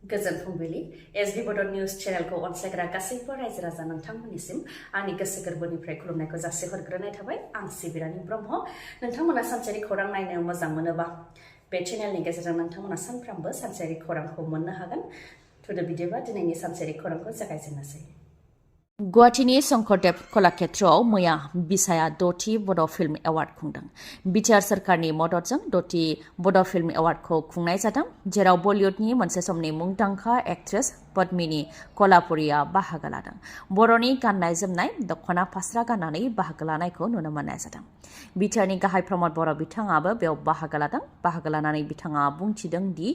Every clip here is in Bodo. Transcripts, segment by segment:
गोजोन फुंबिलि एसबी बड निउज चेनेलखौ अनसायग्रा गासैबो रायजो राजा नोंथांमोननिसिम आंनि गोसो गोरबोनिफ्राय खुलुमनायखौ जासिहरग्रोनाय थाबाय आं सिबि रानि ब्रह्म नोंथांमोना सानसेयारि खौरां नायनो मोजां मोनोबा बे चेनेलनि गेजेरजों नोंथांमोना सानफ्रामबो सानसेयारि खौरांखौ मोननो हागोन थुदो बिदिबा दिनैनि सानसेयारि खौरांखौ जागायजेननोसै गुवाहाटीनि शंकरदेव कलाक्षेत्रआव मैया बिसाया 6थि बड' फिल्म एवार्ड खुंदों। बिटिआर सरकारनि मददजों 6थि बड' फिल्म एवार्डखौ खुंनाय जादों, जेराव बलिउडनि मोनसे समनि मुंदांखा एक्ट्रेस पद्मिनी कलापुरीआ बाहागो लादों। बर'नि गाननाय जोमनाय दख'ना फास्रा गाननानै बाहागो लानायखौ नुनो मोननाय जादों। बिटिआरनि गाहाय प्रमद बर' बिथाङाबो बेयाव बाहागो लादों। बाहागो लानानै बिथाङा बुंथिदों दि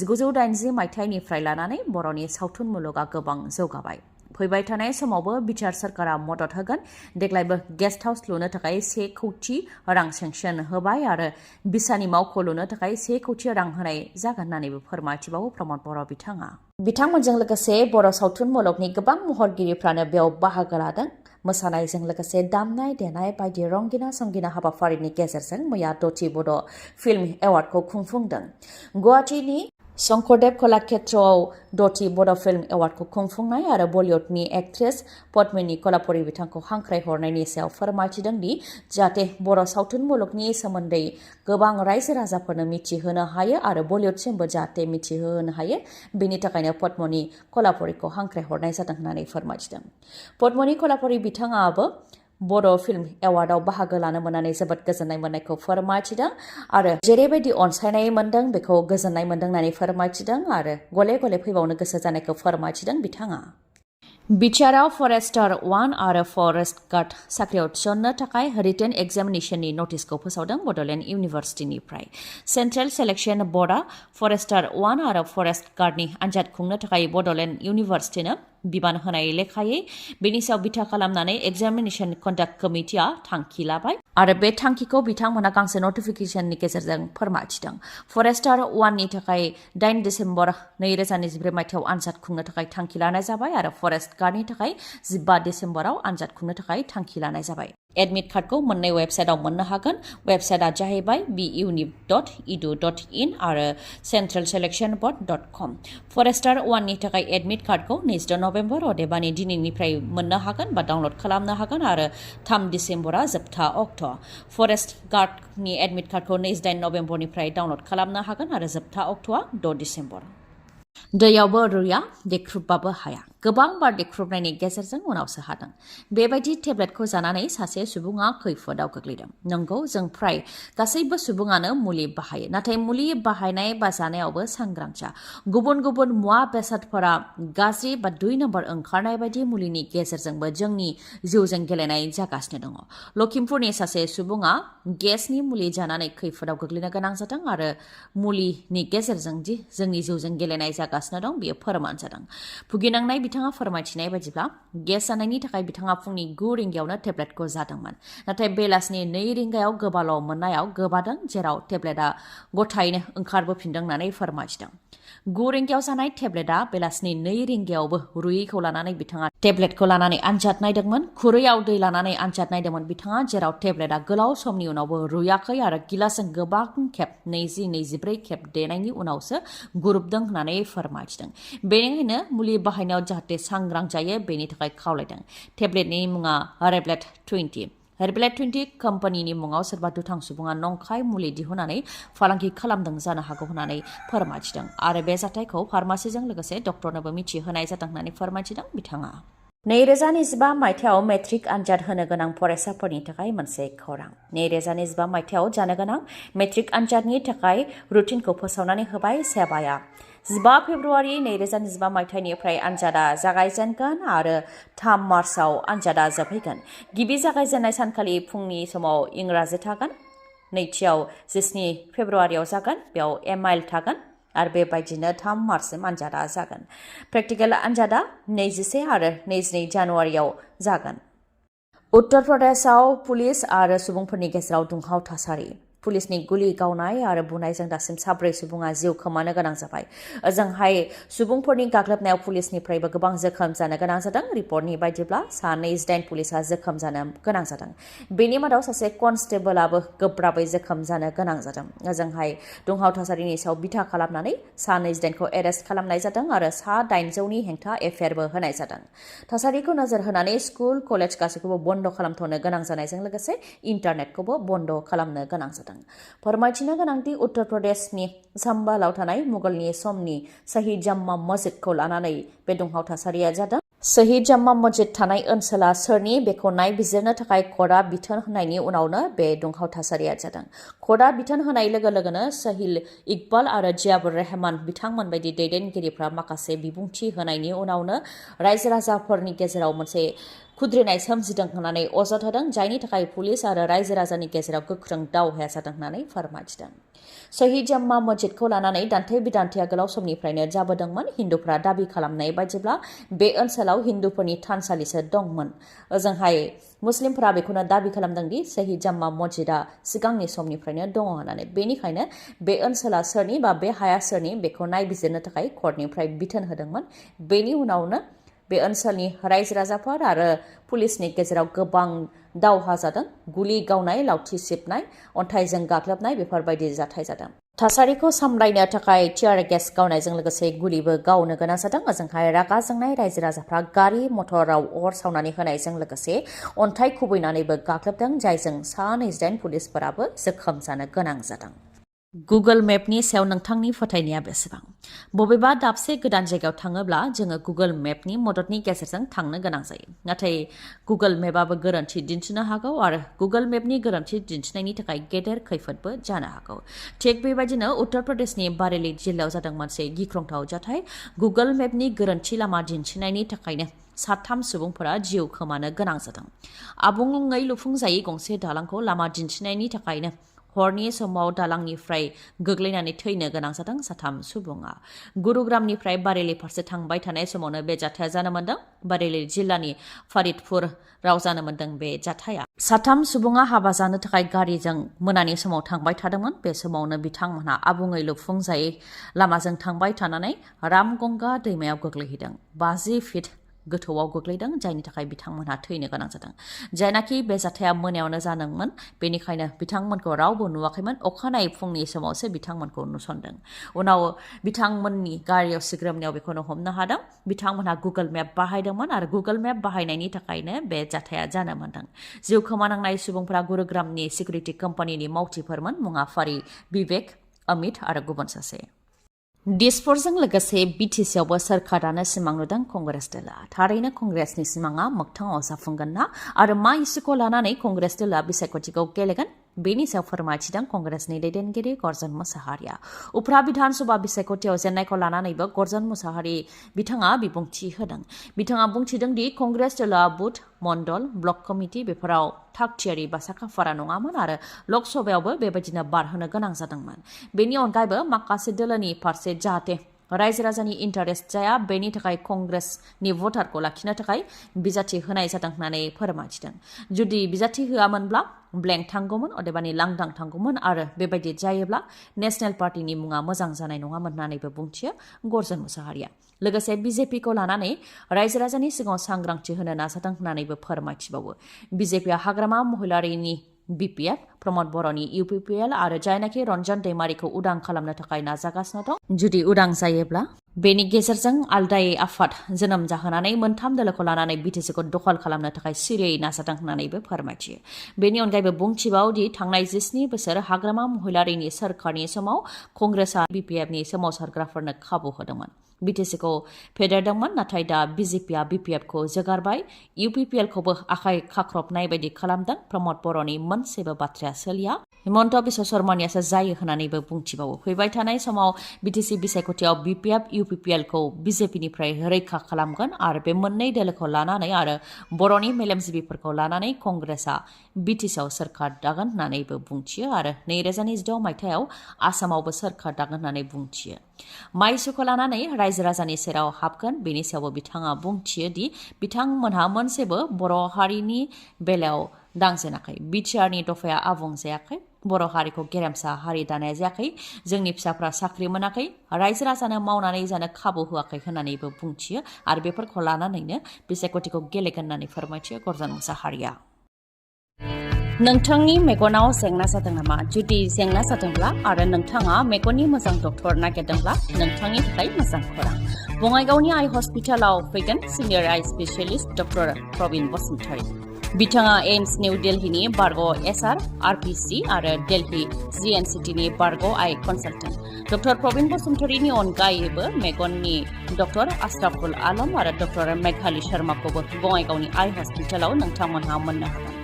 1980 मायथाइनिफ्राय लानानै बर'नि सावथुन मुलुगा गोबां जौगाबाय। फैबाय थानाय समावबो बिटिआर सरकारा मदद होगोन। देग्लायबो गेस्ट हाउस लुनो थाखाय 1 कौटि रां सेंसन होबाय आरो बिसानि मावख' लुनो थाखाय 1 कौटि रां होनाय जागोन होननानैबो फोरमायथिबावो प्रमद बर' बिथाङा। बिथांमोनजों लोगोसे बर' सावथुन मुलुगनि गोबां महरगिरिफ्रानो बेयाव बाहागो लादों। मोसानायजों लोगोसे दामनाय देनाय बायदि रंगिना संगिना हाबाफारिनि गेजेरजों मैया 6थि बड' फिल्म एवार्डखौ खुंफुंदों। गुवाहाटीनि शंकरदेव कलाक्षेत्रआव 6थि बड' फिल्म एवार्डखौ खुंफुंनाय आरो बलिउडनि एक्ट्रेस पद्मिनी कलापुरी बिथांखौ हांख्रायहरनायनि सायाव फोरमायथिदों दि जाहाथे बर' सावथुन मुलुगनि सोमोन्दै गोबां रायजो राजाफोरनो मिथिहोनो हायो आरो बलिउडसिमबो जाहाथे मिथिहोनो हायो, बेनि थाखायनो पद्मिनी कलापुरीखौ हांख्रायहरनाय जादों होननानै फोरमायथिदों। पद्मिनी कलापुरी बिथाङाबो बर' फिल्म एवार्डआव बाहागो लानो मोननानै जोबोद गोजोननाय मोननायखौ फोरमायथिदों आरो जेरैबायदि अनसायनाय मोन्दों बेखौ गोजोननाय मोन्दों होननानै फोरमायथिदों आरो गले गले फैबावनो गोसो जानायखौ फोरमायथिदों बिथाङा। बिटिआरआव फरेस्टार 1 आरो फरेस्ट गार्ड साख्रियाव थिसननो थाखाय रिटेन एग्जामिनेशननि नटिसखौ फोसावदों बड'लेण्ड इउनिभार्सिटिनिफ्राय। सेन्ट्रेल सेलेक्शन बर्डआ फरेस्टार 1 आरो फरेस्ट गार्डनि आनजाद खुंनो थाखाय बड'लेण्ड इउनिभार्सिटिनो बिबान होनाय लेखायै बेनि सायाव बिथा खालामनानै एग्जामिनेशन कन्डाक्ट कमिटिआ थांखि लाबाय आरो बे थांखिखौ बिथांमोना गांसे नटिफिकेशननि गेजेरजों फोरमायथिदों। फरेस्टार 1 नि थाखाय 8 डिसेम्बर 2024 मायथाइयाव आनजाद खुंनो थाखाय थांखि लानाय जाबाय आरो फरेस्ट गार्डनि थाखाय 15 डिसेम्बराव आनजाद खुंनो थाखाय थांखि लानाय जाबाय। एडमिट कार्डखौ मोननै वेबसाइटआव मोननो हागोन। वेबसाइटआ जाहैबाय beunip.edu.in आरो centralselectionboard.com। फरेस्टार 1 नि थाखाय एडमिट कार्डखौ 26 नभेम्बर अदेबानि दिनैनिफ्राय मोननो हागोन बा डाउनलड खालामनो हागोन आरो 3 डिसेम्बरा जोबथा अक्ट'। फरेस्ट गार्डनि एडमिट कार्डखौ 28 नभेम्बरनिफ्राय डाउनलड खालामनो हागोन आरो जोबथा अक्ट'आ 6 डिसेम्बर। दैयावबो रुया, देख्रुबबाबो हाया। गोबां बार देख्रुबनायनि गेजेरजों उनावसो हादों। बेबायदि टेब्लेटखौ जानानै सासे सुबुङा खैफोदाव गोग्लैदों। नंगौ, जों फ्राय गासैबो सुबुङानो मुलि बाहायो, नाथाय मुलि बाहायनाय बा जानायावबो सांग्रां जा। गुबुन गुबुन मुवा बेसादफोरा गाज्रि बा 2 नम्बर ओंखारनाय बायदि मुलिनि गेजेरजोंबो जोंनि जिउजों गेलेनाय जागासिनो दङ। लखिमपुरनि सासे सुबुङा गेसनि मुलि जानानै खैफोदाव गोग्लैनो गोनां जादों आरो मुलिनि गेजेरजों दि जोंनि जिउजों गेलेनाय जागासिनो दं बेयो फोरमान जादों। भुगिनांनाय बिथाङा फोरमायथिनाय बायदिब्ला गेस जानायनि थाखाय बिथाङा फुंनि 9 रिंगायावनो टेब्लेटखौ जादोंमोन, नाथाय बेलासिनि 2 रिंगायाव गोबाल' मोननायाव गोबादों, जेराव टेब्लेटआ गथायैनो ओंखारबोफिनदों होननानै फोरमायथिदों। 9 रिंगायाव जानाय टेब्लेटआ बेलासिनि 2 रिंगायावबो रुयैखौ लानानै बिथाङा टेब्लेटखौ लानानै आनजाद नायदोंमोन। खुरैयाव दै लानानै आनजाद नायदोंमोन बिथाङा, जेराव टेब्लेटआ गोलाव समनि उनावबो रुयाखै आरो गिलासजों गोबां खेब 20-24 खेब देनायनि उनावसो गुरुबदों होननानै फोरमायथिदों। बेनिखायनो मुलि बाहायनायाव जाहाथे सांग्रां जायो बेनि थाखाय खावलायदों। टेब्लेटनि मुङा रेबलेट 20। रेबलेट 20 कम्पानिनि मुङाव सोरबा दुथां सुबुङा नंखाय मुलि दिहुननानै फालांगि खालामदों जानो हागौ होननानै फोरमायथिदों आरो बे जाथायखौ फार्मासिजों लोगोसे डक्टरनोबो मिथिहोनाय जादों होननानै फोरमायथिदों बिथाङा। 2025 मायथाइयाव मेट्रिक आनजाद होनो गोनां फरायसाफोरनि थाखाय मोनसे खौरां। 2025 मायथाइयाव जानो गोनां मेट्रिक आनजादनि थाखाय रुटिनखौ फोसावनानै होबाय सेबाया। 15 फेब्रुवारि 2025 मायथाइनिफ्राय आनजादा जागायजेनगोन आरो 3 मार्चआव आनजादा जोबहैगोन। गिबि जागायजेननाय सानखालि फुंनि समाव इंराजि थागोन, नैथियाव 17 फेब्रुवारियाव जागोन, बेयाव एमाइल थागोन आरो बेबायदिनो 3 मार्चसिम आनजादा जागोन। प्रेक्टिकेल आनजादा 21 आरो 22 जानुवारियाव जागोन। उत्तर प्रदेशआव पुलिस आरो सुबुंफोरनि गेजेराव दुंहाव थासारि। पुलिसनि गुलि गावनाय आरो बुनायजों दासिम 4 सुबुङा जिउ खोमानो गोनां जाबाय। ओजोंहाय सुबुंफोरनि गाग्लोबनायाव पुलिसनिफ्रायबो गोबां जोखोम जानो गोनां जादों। रिपर्टनि बायदिब्ला 28 पुलिसा जोखोम जानो गोनां जादों। बेनि मादाव सासे कनस्टेबलआबो गोब्राबै जोखोम जानो गोनां जादों। ओजोंहाय दुंहाव थासारिनि सायाव बिथा खालामनानै 28खौ एरेस्ट खालामनाय जादों आरो 800नि हेंथा एफआइआरबो होनाय जादों। थासारिखौ नोजोर होनानै स्कुल कलेज गासैखौबो बन्द खालामथ'नो गोनां जानायजों लोगोसे इन्टारनेटखौबो बन्द खालामनो गोनां जादों। फोरमायथिनो गोनांदि उत्तर प्रदेशनि साम्बालाव थानाय मुगलनि समनि शहीद जाम्मा मस्जिदखौ लानानै बे दुंहाव थासारिया जादों। शहीद जाम्मा मस्जिद थानाय ओनसोला सोरनि बेखौ नायबिजिरनो थाखाय कर्टआ बिथोन होनायनि उनावनो बे दुंहाव थासारिया जादों। कर्टआ बिथोन होनाय लोगो लोगोनो सहिल इकबाल आरो जियाबुर रहमान बिथांमोन बायदि दैदेनगिरिफ्रा माखासे बिबुंथि होनायनि उनावनो रायजो राजाफोरनि गेजेराव मोनसे खुद्रिनाय सोमजिदों होननानै अजद होदों, जायनि थाखाय पुलिस आरो रायजो राजानि गेजेराव गोख्रों दावहाया जादों होननानै फोरमायथिदों। शहीद जाम्मा मस्जिदखौ लानानै दान्थे बिदान्थेया गोलाव समनिफ्रायनो जाबोदोंमोन। हिन्दुफ्रा दाबि खालामनाय बायदिब्ला बे ओनसोलाव हिन्दुफोरनि थानसालिसो दंमोन। ओजोंहाय मुस्लिमफोरा बेखौनो दाबि खालामदों दि शहीद जाम्मा मस्जिदआ सिगांनि समनिफ्रायनो दङ होननानै। बेनिखायनो बे ओनसोला सोरनि बा बे हाया सोरनि बेखौ नायबिजिरनो थाखाय कर्टनिफ्राय बिथोन होदोंमोन। बेनि उनावनो बे ओनसोलनि रायजो राजाफोर आरो पुलिसनि गेजेराव गोबां दावहा जादों। गुलि गावनाय, लावथि सिबनाय, अन्थाइजों गाग्लोबनाय बेफोरबायदि जाथाय जादों। थासारिखौ सामलायनो थाखाय टियार गेस गावनायजों लोगोसे गुलिबो गावनो गोनां जादों। ओजोंहाय रागा जोंनाय रायजो राजाफ्रा गारि मटराव अर सावनानै होनायजों लोगोसे अन्थाइ खुबैनानैबो गाग्लोबदों, जायजों 28 पुलिसफोराबो जोखोम जानो गोनां जादों। गुगोल मेपनि सायाव नोंथांनि फोथायनाया बेसेबां? बबेबा दाबसे गोदान जायगायाव थाङोब्ला जोङो गुगोल मेपनि मददनि गेजेरजों थांनो गोनां जायो। नाथाय गुगोल मेपआबो गोरोन्थि दिन्थिनो हागौ आरो गुगोल मेपनि गोरोन्थि दिन्थिनायनि थाखाय गेदेर खैफोदबो जानो हागौ। थिग बेबायदिनो उत्तर प्रदेशनि बारेली जिल्लायाव जादों मोनसे गिख्रंथाव जाथाय। गुगोल मेपनि गोरोन्थि लामा दिन्थिनायनि थाखायनो 3 सुबुंफोरा जिउ खोमानो गोनां जादों। आबुङै लुफुंजायै गंसे दालांखौ लामा दिन्थिनायनि थाखायनो हरनि समाव दालांनिफ्राय गोग्लैनानै थैनो गोनां जादों 3 सुबुङा। गुरुग्रामनिफ्राय बारेली फारसे थांबाय थानाय समावनो बे जाथाया जानो मोन्दों। बारेली जिल्लानि फारिदपुराव जानो मोन्दों बे जाथाया। 3 सुबुङा हाबा जानो थाखाय गारिजों मोनानि समाव थांबाय थादोंमोन। बे समावनो बिथांमोनहा आबुङै लुफुंजायै लामाजों थांबाय थानानै रामगंगा दैमायाव गोग्लैहैदों। 50 फिट गोथौआव गोग्लैदों, जायनि थाखाय बिथांमोनहा थैनो गोनां जादों। जायनाखि बे जाथाया मोनायावनो जादोंमोन, बेनिखायनो बिथांमोनखौ रावबो नुवाखैमोन। अखानायै फुंनि समावसो बिथांमोनखौ नुसनदों। उनाव बिथांमोननि गारियाव सिग्रोमनायाव बेखौनो हमनो हादों। बिथांमोनहा गुगोल मेप बाहायदोंमोन आरो गुगोल मेप बाहायनायनि थाखायनो बे जाथाया जानो मोन्दों। जिउ खोमानांनाय सुबुंफोरा गुरुग्रामनि सिकिउरिटि कम्पानिनि मावथिफोरमोन। मुङा फारि, बिबेक, अमित आरो गुबुन सासे। दिसपुरजों लोगोसे बिटिसिआवबो सोरखार दानो सिमां नुदों कंग्रेस दलआ। थारैनो कंग्रेसनि सिमाङा मोगथाङाव जाफुंगोन ना? आरो मा इस्युखौ लानानै कंग्रेस दलआ बिसायख'थिखौ गेलेगोन? बेनि सायाव फोरमायथिदों कंग्रेसनि दैदेनगिरि गर्जन मुसाहारिया। उफ्रा बिधानसभा बिसायख'थियाव जेननायखौ लानानैबो गर्जन मुसाहारि बिथाङा बिबुंथि होदों। बिथाङा बुंथिदों दि कंग्रेस दलआ बुथ, मण्डल, ब्लक कमिटि बेफोराव थागथियारि बा साखाफारा नङामोन आरो लकसभायावबो बेबायदिनो बारहोनो गोनां जादोंमोन। बेनि अनगायैबो माखासे दोलोनि फारसे जाहाथे रायजो राजानि इन्टारेस्ट जाया, बेनि थाखाय कंग्रेसनि भटारखौ लाखिनो थाखाय बिजाथि होनाय जादों होननानै फोरमायथिदों। जुदि बिजाथि होआमोनब्ला ब्लेंक थांगौमोन, अदेबानि लांदां थांगौमोन आरो बेबायदि जायोब्ला नेशनेल पार्टिनि मुङा मोजां जानाय नङामोन होननानैबो बुंथियो गर्जन मुसाहारिया। लोगोसे बिजेपिखौ लानानै रायजो राजानि सिगाङाव सांग्रांथि होनो नाजादों होननानैबो फोरमायथिबावो। बिजेपिया हाग्रामा महिलारीनि BPF, प्रमद बर'नि UPPL आरो जायनाखि रन्जन दैमारिखौ उदां खालामनो थाखाय नाजागासिनो दं। जुदि उदां जायोब्ला बेनि गेजेरजों आलदायै आफाद जोनोम जाहोनानै 3 दोलोखौ लानानै बिटिसिखौ दखल खालामनो थाखाय सिरियै नाजादों होननानैबो फोरमायथियो। बेनि अनगायैबो बुंथिबावदि थांनाय 17 बोसोर हाग्रामा महिलारीनि सोरखारनि समाव कंग्रेसआ BPFनि सोमावसारग्राफोरनो खाबु होदोंमोन। बिटिसिखौ फेदेरदोंमोन, नाथाय दा बिजेपिया BPFखौ जोगारबाय। UPPLखौबो आखाइ खाख्रबनाय बायदि खालामदों। प्रमद बर'नि मोनसेबो बाथ्राया सोलिया। हिमन्त बिश्व शर्मानियासो जायो होननानैबो बुंथिबावो। फैबाय थानाय समाव बिटिसि बिसायख'थियाव BPF, UPPLखौ बिजेपिनिफ्राय रैखा खालामगोन आरो बे मोननै दोलोखौ लानानै आरो बर'नि मेलेमजिबिफोरखौ लानानै कंग्रेसआ बिटिसिआव सोरखार दागोन होननानैबो बुंथियो आरो 2026 मायथाइयाव आसामावबो सोरखार दागोन होननानै बुंथियो। माइ इस्युखौ लानानै रायजो राजानि सेराव हाबगोन, बेनि सायावबो बिथाङा बुंथियो दि बिथांमोनहा मोनसेबो बर' हारिनि बेलायाव दांजेनाखै। BTRनि दफाया आबुं जायाखै। बर' हारिखौ गेरेमसा हारि दानाय जायाखै जोंनि फिसाफ्रा साख्रि मोनाखै रायजो राजानो मावनानै जानो खाबु होआखै होननानैबो बुंथियो आरो बेफोरखौ लानानैनो बिसायख'थिखौ गेलेगोन होननानै फोरमायथियो गर्जन मुसाहारिया नोंथांनि मेगनाव जेंना जादों नामा जुदि जेंना जादोंब्ला आरो नोंथाङा मेगननि मोजां डक्टर नागिरदोंब्ला नोंथांनि थाखाय मोजां खौरां बङाइगावनि आइ हस्पिटालाव फैगोन सिनियर आइ स्पेशलिस्ट डक्टर प्रबिन बसुमतारी बिथाङा एम्स निउ दिल्लीनि बारग' एसआर आरपिसि आरो दिल्ली जिएनसिटिनि बारग' आइ कनसालटेन्ट डक्टर प्रबिन बसुमतारीनि अनगायैबो मेगननि डक्टर आश्राफुल आलम आरो डक्टर मेघाली शर्माखौबो बङाइगावनि आइ हस्पिटालाव नोंथांमोनहा मोननो हागोन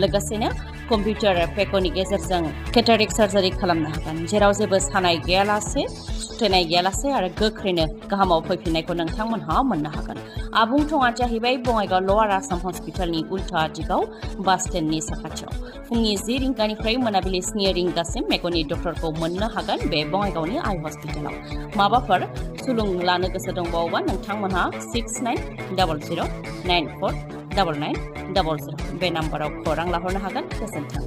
लोगोसेनो कम्पिउटार पेकनि गेजेरजों केटारेक्ट सार्जारि खालामनो हागोन जेराव जेबो सानाय गैयालासे सुथेनाय गैयालासे आरो गोख्रैनो गाहामाव फैफिननायखौ नोंथांमोनहा मोननो हागोन आबुं थङा जाहैबाय बङाइगाव लवार आसाम हस्पिटालनि उल्था दिगाव बास स्टेन्डनि साखाथियाव फुंनि 10 रिंगानिफ्राय मोनाबिलि 7 रिंगासिम मेगननि डक्टरखौ मोननो हागोन बे बङाइगावनि आइ हस्पिटालाव माबाफोर सुलुं लानो गोसो दंबावोबा नोंथांमोनहा 6900949900 बे नाम्बाराव खौरां लाहरनो हागोन गोजोन्थों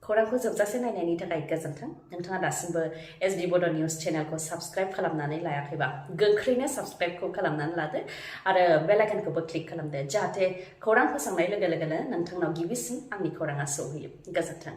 खौरांखौ जोबजासे नायनायनि थाखाय गोजोन्थों नोंथाङा दासिमबो एसडि बड' निउस चेनेलखौ साबस्क्राइब खालामनानै लायाखैबा गोख्रैनो साबस्क्राइबखौ खालामनानै लादो आरो बेल आइकनखौबो क्लिक खालामदो जाहाथे खौरां फोसावनाय लोगो लोगोनो नोंथांनाव गिबिसिन आंनि खौराङा सौहैयो गोजोन्थों